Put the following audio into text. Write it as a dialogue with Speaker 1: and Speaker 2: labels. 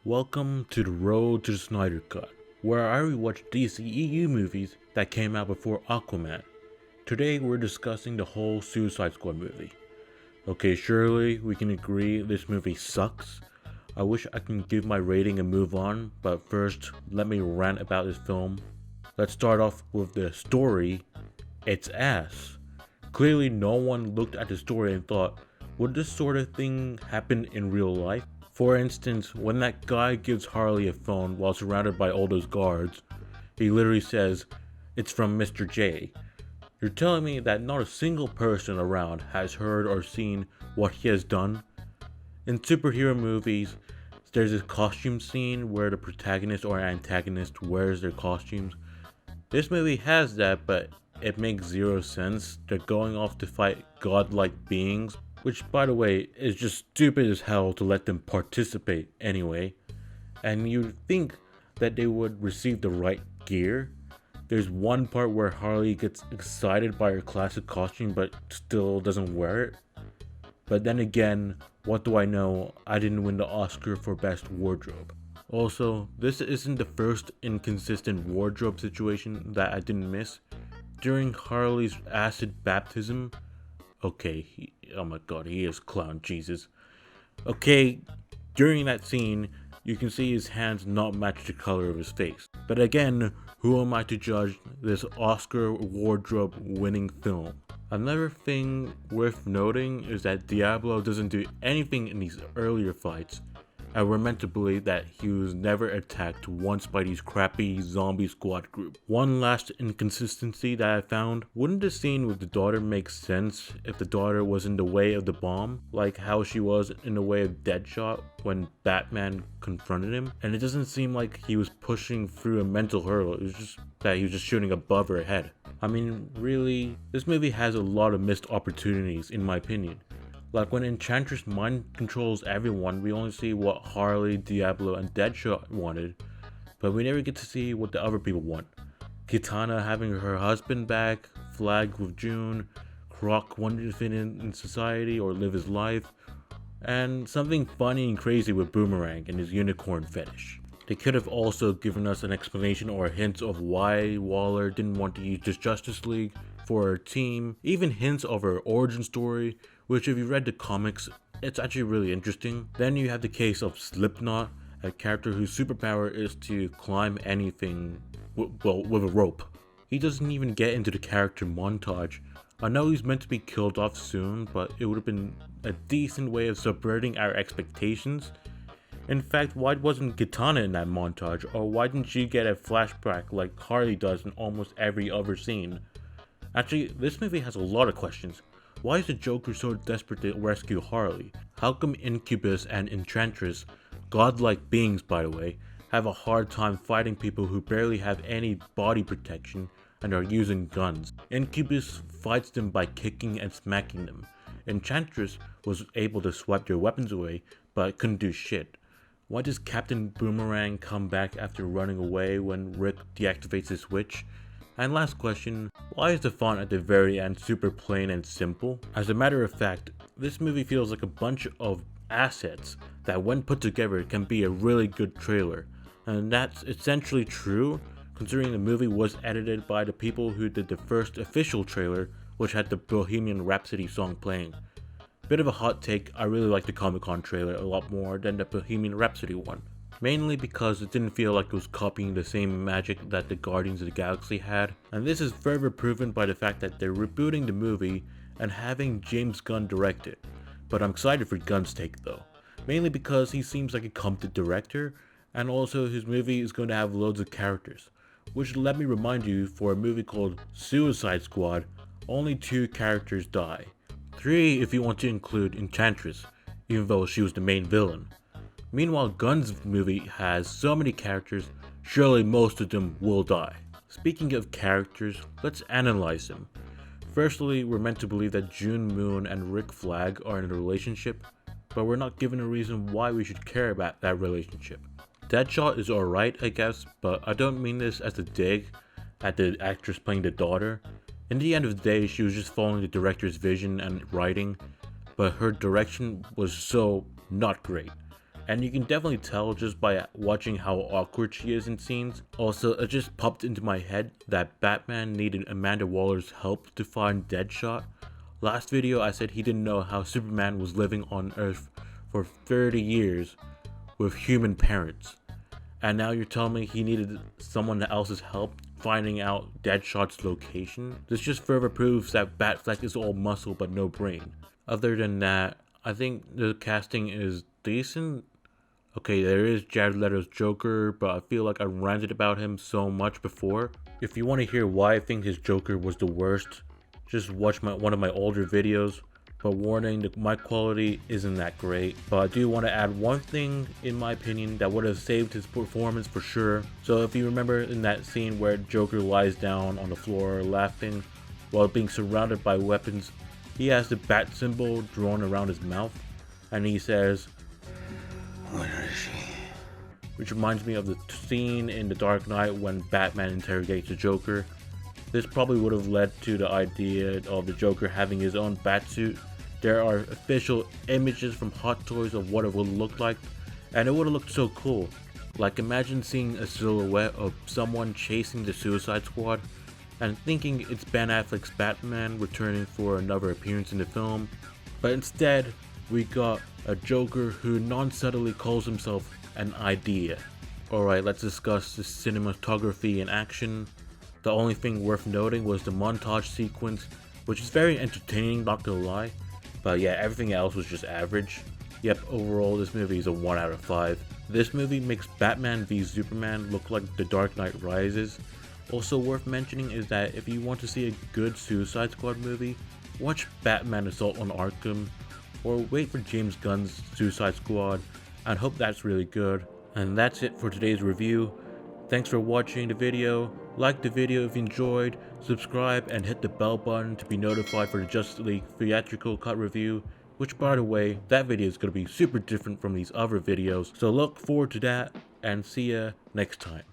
Speaker 1: Welcome to the road to the Snyder Cut, where I rewatch DCEU movies that came out before Aquaman. Today we're discussing the whole Suicide Squad movie. Okay, surely we can agree this movie sucks. I wish I can give my rating and move on, but first let me rant about this film. Let's start off with the story. It's ass. Clearly no one looked at the story and thought, would this sort of thing happen in real life? For instance, when that guy gives Harley a phone while surrounded by all those guards, he literally says, "It's from Mr. J." You're telling me that not a single person around has heard or seen what he has done? In superhero movies, there's this costume scene where the protagonist or antagonist wears their costumes. This movie has that, but it makes zero sense. They're going off to fight godlike beings, which, by the way, is just stupid as hell to let them participate anyway. And you'd think that they would receive the right gear. There's one part where Harley gets excited by her classic costume but still doesn't wear it. But then again, what do I know? I didn't win the Oscar for Best Wardrobe. Also, this isn't the first inconsistent wardrobe situation that I didn't miss. During Harley's acid baptism, okay, oh my god, he is clown Jesus. Okay, during that scene, you can see his hands not match the color of his face. But again, who am I to judge this Oscar wardrobe winning film? Another thing worth noting is that Diablo doesn't do anything in these earlier fights, and we're meant to believe that he was never attacked once by these crappy zombie squad group. One last inconsistency that I found, wouldn't the scene with the daughter make sense if the daughter was in the way of the bomb, like how she was in the way of Deadshot when Batman confronted him? And it doesn't seem like he was pushing through a mental hurdle, it was just that he was just shooting above her head. I mean, really, this movie has a lot of missed opportunities in my opinion. Like when Enchantress mind controls everyone, we only see what Harley, Diablo, and Deadshot wanted, but we never get to see what the other people want. Kitana having her husband back, Flag with June, Croc wanting to fit in society or live his life, and something funny and crazy with Boomerang and his unicorn fetish. They could have also given us an explanation or hints of why Waller didn't want to use this Justice League for her team, even hints of her origin story, which if you read the comics, it's actually really interesting. Then you have the case of Slipknot, a character whose superpower is to climb anything, with a rope. He doesn't even get into the character montage. I know he's meant to be killed off soon, but it would have been a decent way of subverting our expectations. In fact, why wasn't Kitana in that montage, or why didn't she get a flashback like Harley does in almost every other scene? Actually, this movie has a lot of questions. Why is the Joker so desperate to rescue Harley? How come Incubus and Enchantress, godlike beings by the way, have a hard time fighting people who barely have any body protection and are using guns? Incubus fights them by kicking and smacking them. Enchantress was able to swipe their weapons away, but couldn't do shit. Why does Captain Boomerang come back after running away when Rick deactivates his switch? And last question, why is the font at the very end super plain and simple? As a matter of fact, this movie feels like a bunch of assets that when put together can be a really good trailer. And that's essentially true, considering the movie was edited by the people who did the first official trailer, which had the Bohemian Rhapsody song playing. Bit of a hot take, I really like the Comic-Con trailer a lot more than the Bohemian Rhapsody one. Mainly because it didn't feel like it was copying the same magic that the Guardians of the Galaxy had, and this is further proven by the fact that they're rebooting the movie and having James Gunn direct it. But I'm excited for Gunn's take though, mainly because he seems like a competent director, and also his movie is going to have loads of characters. Which let me remind you, for a movie called Suicide Squad, only 2 characters die. 3 if you want to include Enchantress, even though she was the main villain. Meanwhile, Gunn's movie has so many characters, surely most of them will die. Speaking of characters, let's analyze them. Firstly, we're meant to believe that June Moon and Rick Flag are in a relationship, but we're not given a reason why we should care about that relationship. Deadshot is alright, I guess, but I don't mean this as a dig at the actress playing the daughter. In the end of the day, she was just following the director's vision and writing, but her direction was so not great. and you can definitely tell just by watching how awkward she is in scenes. Also, it just popped into my head that Batman needed Amanda Waller's help to find Deadshot. Last video I said he didn't know how Superman was living on Earth for 30 years with human parents, and now you're telling me he needed someone else's help finding out Deadshot's location? This just further proves that Batfleck is all muscle but no brain. Other than that, I think the casting is decent. Okay, there is Jared Leto's Joker, but I feel like I ranted about him so much before. If you want to hear why I think his Joker was the worst, just watch one of my older videos. But warning, the mic quality isn't that great. But I do want to add one thing in my opinion that would have saved his performance for sure. So if you remember in that scene where Joker lies down on the floor laughing while being surrounded by weapons, he has the bat symbol drawn around his mouth, and he says, "Where is she?" Which reminds me of the scene in The Dark Knight when Batman interrogates the Joker. This probably would have led to the idea of the Joker having his own batsuit. There are official images from Hot Toys of what it would look like, and it would have looked so cool. Like, imagine seeing a silhouette of someone chasing the Suicide Squad and thinking it's Ben Affleck's Batman returning for another appearance in the film, but instead we got a Joker who non-subtly calls himself an idea. Alright, let's discuss the cinematography in action. The only thing worth noting was the montage sequence, which is very entertaining, not gonna lie. But yeah, everything else was just average. Yep, overall this movie is a 1 out of 5. This movie makes Batman v Superman look like The Dark Knight Rises. Also worth mentioning is that if you want to see a good Suicide Squad movie, watch Batman Assault on Arkham, or wait for James Gunn's Suicide Squad, and hope that's really good. And that's it for today's review. Thanks for watching the video. Like the video if you enjoyed, subscribe and hit the bell button to be notified for the Justice League theatrical cut review, which by the way, that video is going to be super different from these other videos, so look forward to that and see ya next time.